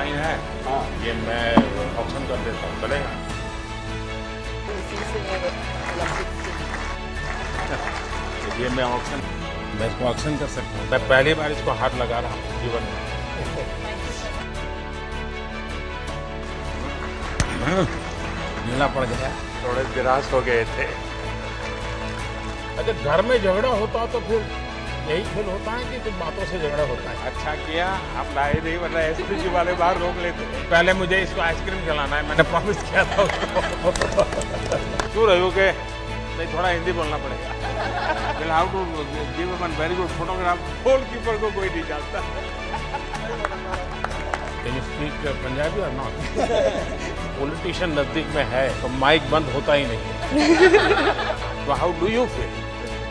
Sign है। हाँ। ये मैं ऑक्शन कर देता हूँ, चलेगा? ये मैं इसको ऑक्शन कर सकता हूँ। मैं पहली बार इसको हाथ लगा रहा हूँ जीवन में। ढीला पड़ गया, थोड़े निराश हो गए थे। अच्छा, घर में झगड़ा होता तो फिर यही खेल होता है कि कुछ बातों से झगड़ा होता है? अच्छा किया आप लाए नहीं, वरना एसपीजी वाले बाहर रोक लेते। पहले मुझे इसको आइसक्रीम खिलाना है, मैंने प्रॉमिस किया था उसको। क्यों रहे हो के नहीं, थोड़ा हिंदी बोलना पड़ेगा। Well, how to give one very good photograph? Goalkeeper को कोई नहीं जानता। Can you speak Punjabi or not? Politician नजदीक में है तो माइक बंद होता ही नहीं। तो how do you feel?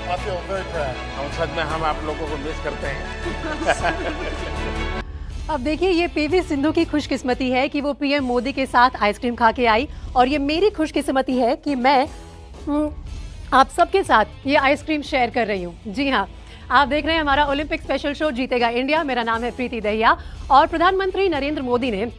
I feel very proud. संसद में हम आप लोगों को मिस करते हैं। अब देखिए, ये पीवी सिंधु की खुशकिस्मती है कि वो पीएम मोदी के साथ आइसक्रीम खा के आई, और ये मेरी खुशकिस्मती है कि मैं आप सबके साथ ये आइसक्रीम शेयर कर रही हूँ। जी हाँ, आप देख रहे हैं हमारा ओलंपिक स्पेशल शो जीतेगा इंडिया। मेरा नाम है प्रीति दहिया, और प्रधानमंत्री नरेंद्र मोदी ने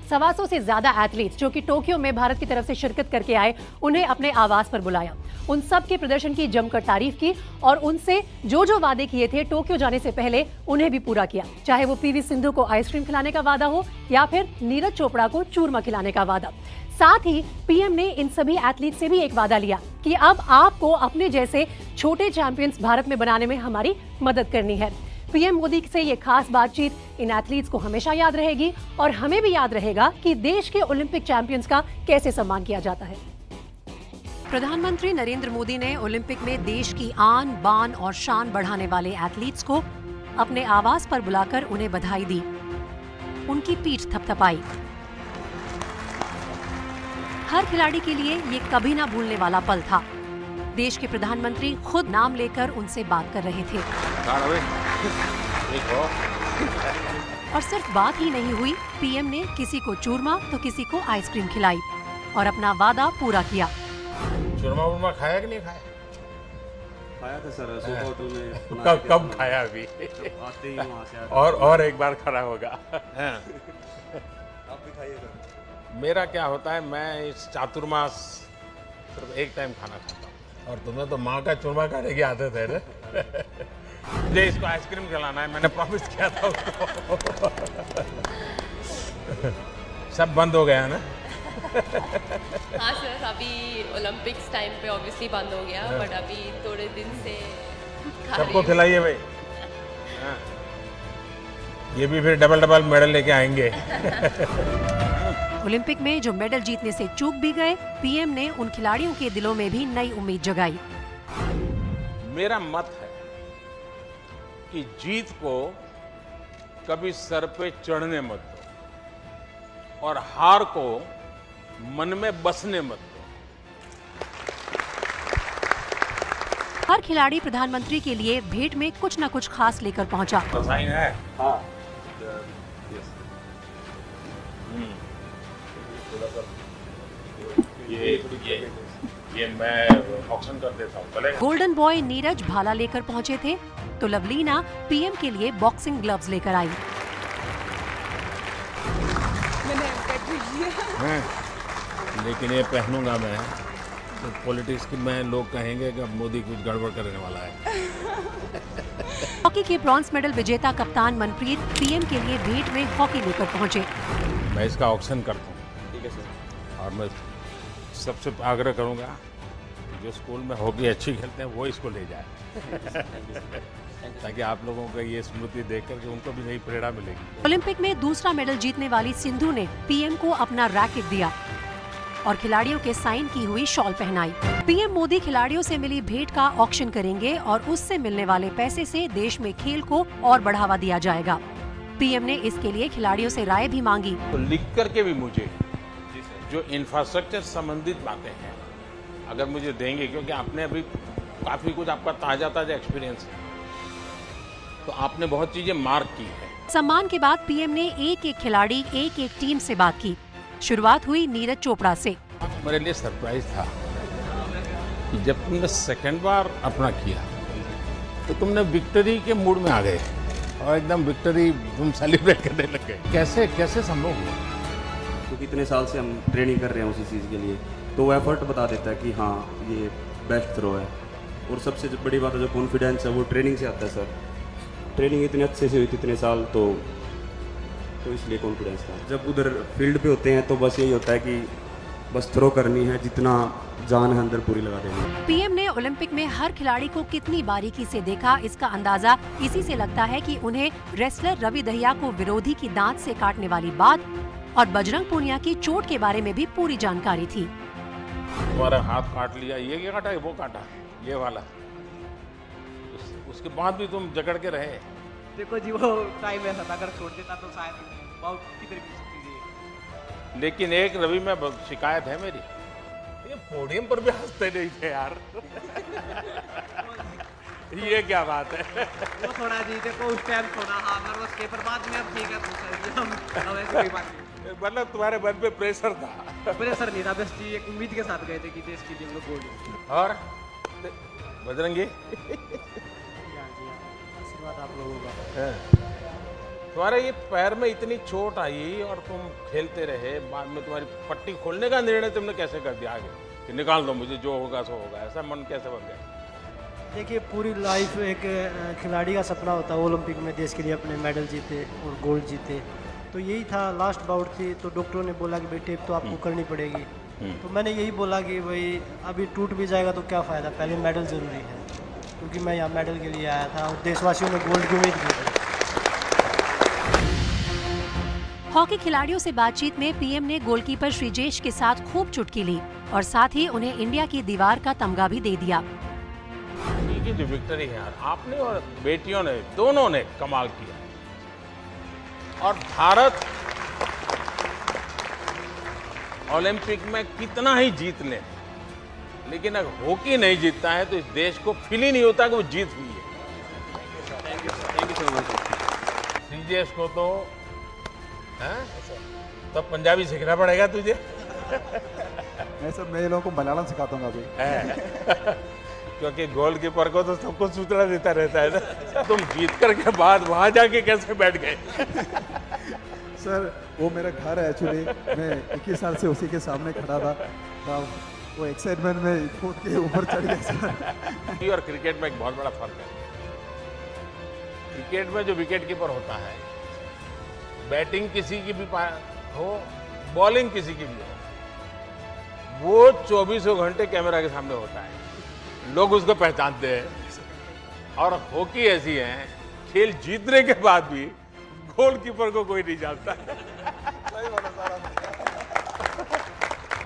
125 से ज्यादा एथलीट्स जो कि टोक्यो में भारत की तरफ से शिरकत करके आए, उन्हें अपने आवास पर बुलाया। उन सब के प्रदर्शन की जमकर तारीफ की, और उनसे जो जो वादे किए थे टोक्यो जाने से पहले उन्हें भी पूरा किया। चाहे वो पीवी सिंधु को आइसक्रीम खिलाने का वादा हो या फिर नीरज चोपड़ा को चूरमा खिलाने का वादा। साथ ही पीएम ने इन सभी एथलीट से भी एक वादा लिया कि अब आपको अपने जैसे छोटे चैंपियंस भारत में बनाने में हमारी मदद करनी है। पीएम मोदी से ये खास बातचीत इन एथलीट्स को हमेशा याद रहेगी, और हमें भी याद रहेगा कि देश के ओलंपिक चैंपियंस का कैसे सम्मान किया जाता है। प्रधानमंत्री नरेंद्र मोदी ने ओलंपिक में देश की आन बान और शान बढ़ाने वाले एथलीट्स को अपने आवास पर बुलाकर उन्हें बधाई दी, उनकी पीठ थपथपाई। हर खिलाड़ी के लिए ये कभी ना भूलने वाला पल था। देश के प्रधानमंत्री खुद नाम लेकर उनसे बात कर रहे थे। और सिर्फ बात ही नहीं हुई, पीएम ने किसी को चूरमा तो किसी को आइसक्रीम खिलाई और अपना वादा पूरा किया। चूरमा वूरमा खाया कि नहीं खाया? खाया था सर, सुपर होटल में। कब खाया अभी? आते ही वहाँ से आते। और एक बार खड़ा होगा। आप भी खाइएगा। मेरा क्या होता है, मैं इस चातुर्मास सिर्फ एक टाइम खाना खाता हूँ, और तुम्हें तो माँ का चूरमा खाने की आदत है ना। मुझे इसको आइसक्रीम खिलाना है, मैंने प्रॉमिस किया था उसको। सब बंद हो गया ना? हाँ सर, अभी ओलंपिक्स टाइम पे ऑब्वियसली बंद हो गया, बट अभी थोड़े दिन से सबको खिलाइए भाई। हाँ। ये भी फिर डबल मेडल लेके आएंगे। ओलंपिक में जो मेडल जीतने से चूक भी गए, पीएम ने उन खिलाड़ियों के दिलों में भी नई उम्मीद जगाई। मेरा मत है कि जीत को कभी सर पे चढ़ने मत दो, और हार को मन में बसने मत दो। हर खिलाड़ी प्रधानमंत्री के लिए भेंट में कुछ न कुछ खास लेकर पहुंचा। तो साइन है। हाँ। ये मैं ऑक्शन कर देता हूँ, चलेगा? गोल्डन बॉय नीरज भाला लेकर पहुंचे थे, तो लवलीना पीएम के लिए बॉक्सिंग ग्लव्स लेकर आई। लेकिन ये पहनूंगा मैं तो पॉलिटिक्स की, मैं लोग कहेंगे कि अब मोदी कुछ गड़बड़ करने वाला है। हॉकी के ब्रॉन्ज मेडल विजेता कप्तान मनप्रीत पीएम के लिए भेंट में हॉकी लेकर पहुंचे। मैं इसका ऑक्शन करता हूँ। ठीक है सर। और मैं सबसे आग्रह करूंगा, जो स्कूल में हॉकी अच्छी खेलते हैं वो इसको ले जाए, ताकि आप लोगों को ये स्मृति देख कर उनको भी नई प्रेरणा मिलेगी। ओलंपिक में दूसरा मेडल जीतने वाली सिंधु ने पीएम को अपना रैकेट दिया और खिलाड़ियों के साइन की हुई शॉल पहनाई। पीएम मोदी खिलाड़ियों से मिली भेंट का ऑक्शन करेंगे, और उससे मिलने वाले पैसे से देश में खेल को और बढ़ावा दिया जाएगा। पीएम ने इसके लिए खिलाड़ियों से राय भी मांगी। तो लिख करके भी मुझे जो इंफ्रास्ट्रक्चर संबंधित बातें हैं अगर मुझे देंगे, क्योंकि आपने अभी काफी कुछ, आपका ताजा एक्सपीरियंस है, तो आपने बहुत चीजें मार्क की है। सम्मान के बाद पीएम ने एक एक खिलाड़ी, एक एक टीम से बात की। शुरुआत हुई नीरज चोपड़ा से। मेरे लिए सरप्राइज था कि जब तुमने सेकंड बार अपना किया तो तुमने विक्ट्री के मूड में आ गए, और एकदम विक्ट्री तुम सेलिब्रेट करने लग गए। कैसे कैसे संभव हुआ? क्योंकि इतने साल से हम ट्रेनिंग कर रहे हैं उसी चीज़ के लिए, तो वो एफर्ट बता देता है कि हाँ ये बेस्ट थ्रो है। और सबसे बड़ी बात है जो कॉन्फिडेंस है वो ट्रेनिंग से आता है सर। ट्रेनिंग इतने अच्छे से हुई थी इतने साल, तो इसलिए कॉन्फिडेंस था। जब उधर फील्ड पे होते हैं तो बस यही होता है कि बस थ्रो करनी है, जितना जान है अंदर पूरी लगा देनी है। पीएम ने ओलंपिक में हर खिलाड़ी को कितनी बारीकी से देखा, इसका अंदाजा इसी से लगता है कि उन्हें रेसलर रवि दहिया को विरोधी की दांत से काटने वाली बात और बजरंग पूनिया की चोट के बारे में भी पूरी जानकारी थी। तुम्हारा हाथ काट लिया, ये क्या काटा है, वो काटा, ये वाला, उसके बाद भी तुम जकड़ के रहे। देखो जी वो टाइम ऐसा था, अगर छोड़ देता तो शायद बहुत किधर की चीजें। लेकिन एक रवि में शिकायत है मेरी, ये पोडियम पर भी हंसते नहीं थे यार। ये क्या बात है? वो थोड़ा जी देखो उस टाइम थोड़ा हाँ नर्वस थे, पर बाद में अब ठीक है तो सर हम अब ऐसी कोई बात नहीं। मतलब तुम्हारे मन पे प्रेशर था? प्रेशर नहीं था, बस जी एक उम्मीद के साथ गए थे कि देश के लिए हम लोग गोल्ड। और बजरंगी आशीर्वाद आप लोगों का। तुम्हारे ये पैर में इतनी चोट आई और तुम खेलते रहे, बाद में तुम्हारी पट्टी खोलने का निर्णय तुमने कैसे कर दिया आगे कि निकाल दो मुझे, जो होगा सो होगा, ऐसा मन कैसे बन गया? देखिए पूरी लाइफ एक खिलाड़ी का सपना होता है ओलंपिक में देश के लिए अपने मेडल जीते और गोल्ड जीते, तो यही था। लास्ट बाउट थी तो डॉक्टरों ने बोला कि भाई टेप तो आपको करनी पड़ेगी, तो मैंने यही बोला कि भाई अभी टूट भी जाएगा तो क्या फ़ायदा, पहले मेडल ज़रूरी है, क्योंकि मैं यहाँ मेडल के लिए आया था और देशवासियों ने गोल्ड की उम्मीद की थी। हॉकी खिलाड़ियों से बातचीत में पीएम ने गोलकीपर श्रीजेश के साथ खूब चुटकी ली और साथ ही उन्हें इंडिया की दीवार का तमगा भी दे दिया। ये जो विक्ट्री है यार, आपने और बेटियों ने दोनों ने कमाल किया। और भारत ओलंपिक में कितना ही जीत ले, लेकिन अगर हॉकी नहीं जीतता है तो इस देश को फील ही नहीं होता कि वो जीत हुई है। Thank you so much. Sreejesh को तो तब पंजाबी सीखना पड़ेगा तुझे। मैं सब नए लोगों को मलयालम सिखाता हूँ अभी। क्योंकि गोलकीपर को तो सबको सूचना देता रहता है ना। तुम जीत कर के बाद वहां जाके कैसे बैठ गए? सर वो मेरा घर है एक्चुअली, मैं 21 साल से उसी के सामने खड़ा था, वो एक्साइटमेंट में कूद के ऊपर चढ़ गया सर। और क्रिकेट में एक बहुत बड़ा फर्क है। क्रिकेट में जो विकेट कीपर होता है, बैटिंग किसी की भी हो, बॉलिंग किसी की भी हो, वो 24 घंटे कैमरा के सामने होता है, लोग उसको पहचानते हैं। और हॉकी ऐसी है, खेल जीतने के बाद भी गोलकीपर को कोई नहीं जानता।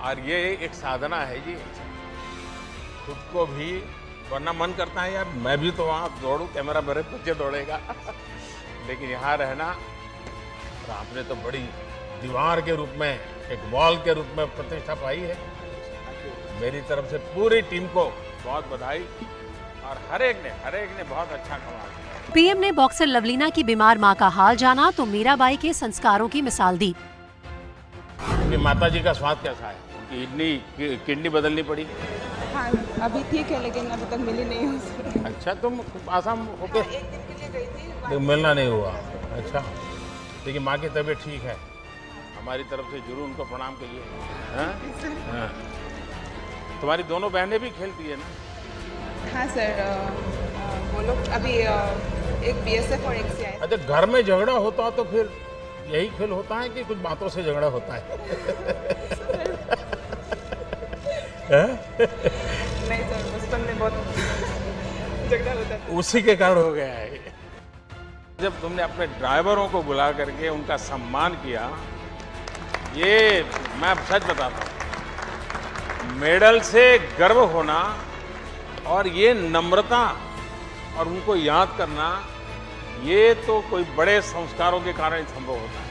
और ये एक साधना है जी, खुद को भी, वरना मन करता है यार मैं भी तो वहां दौड़ूं, कैमरा मेरे पीछे दौड़ेगा। लेकिन यहाँ रहना, और आपने तो बड़ी दीवार के रूप में, एक वॉल के रूप में प्रतिष्ठा पाई है। मेरी तरफ से पूरी टीम को बहुत बधाई, और हर एक ने बहुत अच्छा कमाल किया। पीएम ने बॉक्सर लवलीना की बीमार मां का हाल जाना तो मीराबाई के संस्कारों की मिसाल दी। कि माता जी का स्वास्थ्य कैसा है? उनकी किडनी बदलनी पड़ी? हाँ अभी ठीक है, लेकिन अभी तक मिली नहीं हूँ। अच्छा, तुम आसाम होके? एक दिन के लिए गई थी, तो मिलना नहीं हुआ। अच्छा, लेकिन माँ की तबीयत ठीक है, हमारी तरफ से जरूर उनको प्रणाम करिए। हाँ, तुम्हारी दोनों बहनें भी खेलती है ना? हाँ सर, वो लोग अभी एक बीएसएफ और एक से आए। अच्छा, घर में झगड़ा होता तो फिर यही खेल होता है कि कुछ बातों से झगड़ा होता है? नहीं सर, बचपन में बहुत झगड़ा होता था। उसी के कारण हो गया है। जब तुमने अपने ड्राइवरों को बुला करके उनका सम्मान किया, ये मैं सच बताता हूँ, मेडल से गर्व होना और ये नम्रता और उनको याद करना, ये तो कोई बड़े संस्कारों के कारण संभव होता है।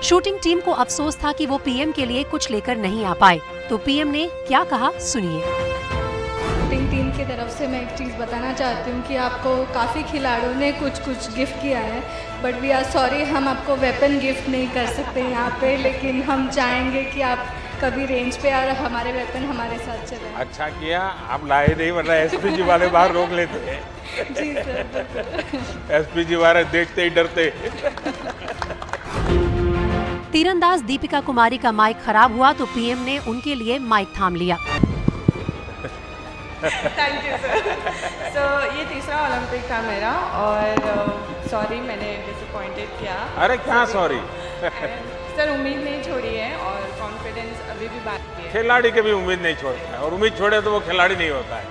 शूटिंग टीम को अफसोस था कि वो पीएम के लिए कुछ लेकर नहीं आ पाए, तो पीएम ने क्या कहा सुनिए। शूटिंग टीम की तरफ से मैं एक चीज़ बताना चाहती हूँ कि आपको काफ़ी खिलाड़ियों ने कुछ गिफ्ट किया है, बट वी आर सॉरी, हम आपको वेपन गिफ्ट नहीं कर सकते यहाँ पे, लेकिन हम चाहेंगे कि आप कभी रेंज पे और हमारे वेपन हमारे साथ चले। अच्छा किया आप लाए नहीं, वरना एसपीजी वाले बाहर रोक लेते हैं। जी सर। एसपीजी वाले देखते ही डरते। तीरंदाज दीपिका कुमारी का माइक खराब हुआ तो पीएम ने उनके लिए माइक थाम लिया। Thank you sir. सो ये तीसरा ओलंपिक था मेरा और सॉरी मैंने डिसअपॉइंटेड किया। अरे क्या सॉरी। सर उम्मीद नहीं छोड़ी है और कॉन्फिडेंस अभी भी बाकी है। खिलाड़ी कभी उम्मीद नहीं छोड़ता है, और उम्मीद छोड़े तो वो खिलाड़ी नहीं होता है।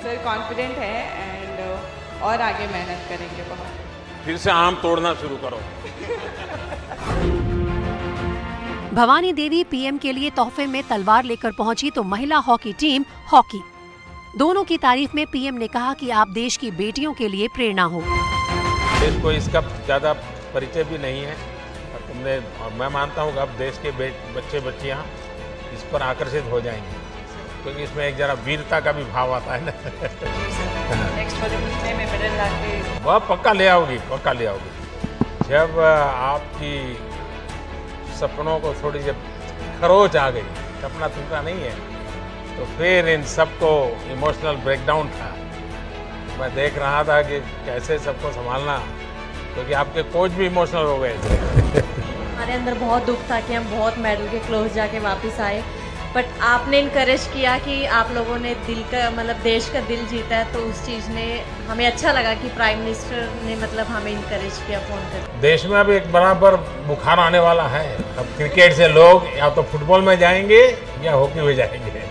सर कॉन्फिडेंट है एंड और आगे मेहनत करेंगे बहुत। फिर से आम तोड़ना शुरू करो। भवानी देवी पीएम के लिए तोहफे में तलवार लेकर पहुंची तो महिला हॉकी टीम हॉकी। दोनों की तारीफ में पीएम ने कहा कि आप देश की बेटियों के लिए प्रेरणा हो। देश को इसका ज्यादा परिचय भी नहीं है, और मैं मानता हूँ कि अब देश के बच्चे बच्चियाँ इस पर आकर्षित हो जाएंगे, क्योंकि इसमें एक जरा वीरता का भी भाव आता है ना। नेक्स्ट ओलंपिक में मैं मेडल लाके वह पक्का ले आओगी, पक्का ले आओगी। जब आपकी सपनों को थोड़ी जब खरोच आ गई, सपना टूटा नहीं है, तो फिर इन सबको इमोशनल ब्रेकडाउन था। मैं देख रहा था कि कैसे सबको संभालना, क्योंकि आपके कोच भी इमोशनल हो गए थे। हमारे अंदर बहुत दुख था कि हम बहुत मेडल के क्लोज जाके वापस आए, बट आपने इनकरेज किया कि आप लोगों ने दिल का मतलब देश का दिल जीता है, तो उस चीज़ ने हमें अच्छा लगा कि प्राइम मिनिस्टर ने मतलब हमें इनकरेज किया फ़ोन कर। देश में अब एक बराबर बुखार आने वाला है। अब क्रिकेट से लोग या तो फुटबॉल में जाएंगे या हॉकी में जाएंगे।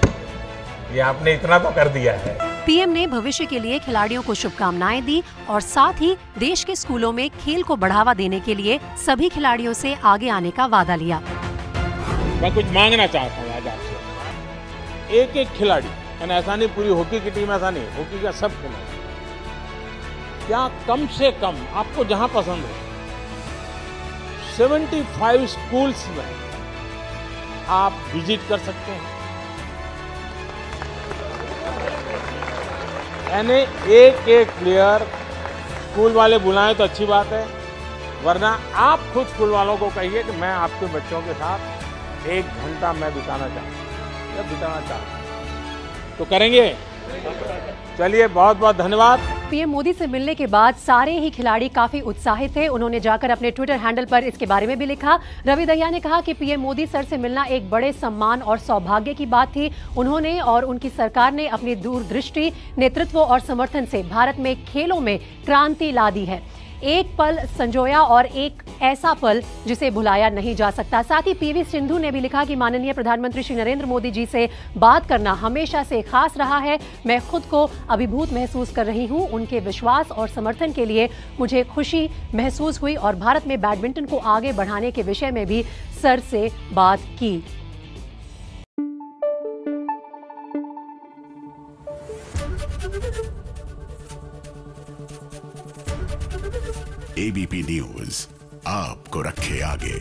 ये आपने इतना तो कर दिया है। पीएम ने भविष्य के लिए खिलाड़ियों को शुभकामनाएं दी और साथ ही देश के स्कूलों में खेल को बढ़ावा देने के लिए सभी खिलाड़ियों से आगे आने का वादा लिया। मैं कुछ मांगना चाहता हूँ आज आपसे। एक एक खिलाड़ी, यानी ऐसा नहीं पूरी हॉकी की टीम, ऐसा नहीं, हॉकी का सब खिलाड़ी, क्या कम से कम आपको जहां पसंद हो 75 स्कूल्स में आप विजिट कर सकते हैं। यानी एक एक प्लेयर स्कूल वाले बुलाएं तो अच्छी बात है, वरना आप खुद स्कूल वालों को कहिए कि मैं आपके बच्चों के साथ 1 घंटा मैं बिताना चाहता हूं, तो करेंगे। चलिए बहुत बहुत धन्यवाद। पीएम मोदी से मिलने के बाद सारे ही खिलाड़ी काफी उत्साहित थे। उन्होंने जाकर अपने ट्विटर हैंडल पर इसके बारे में भी लिखा। रवि दहिया ने कहा कि पीएम मोदी सर से मिलना एक बड़े सम्मान और सौभाग्य की बात थी। उन्होंने और उनकी सरकार ने अपनी दूरदृष्टि, नेतृत्व और समर्थन से भारत में खेलों में क्रांति ला दी है। एक पल संजोया और एक ऐसा पल जिसे भुलाया नहीं जा सकता। साथ ही पीवी सिंधु ने भी लिखा कि माननीय प्रधानमंत्री श्री नरेंद्र मोदी जी से बात करना हमेशा से खास रहा है। मैं खुद को अभिभूत महसूस कर रही हूं। उनके विश्वास और समर्थन के लिए मुझे खुशी महसूस हुई और भारत में बैडमिंटन को आगे बढ़ाने के विषय में भी सर से बात की। एबीपी न्यूज आपको रखे आगे।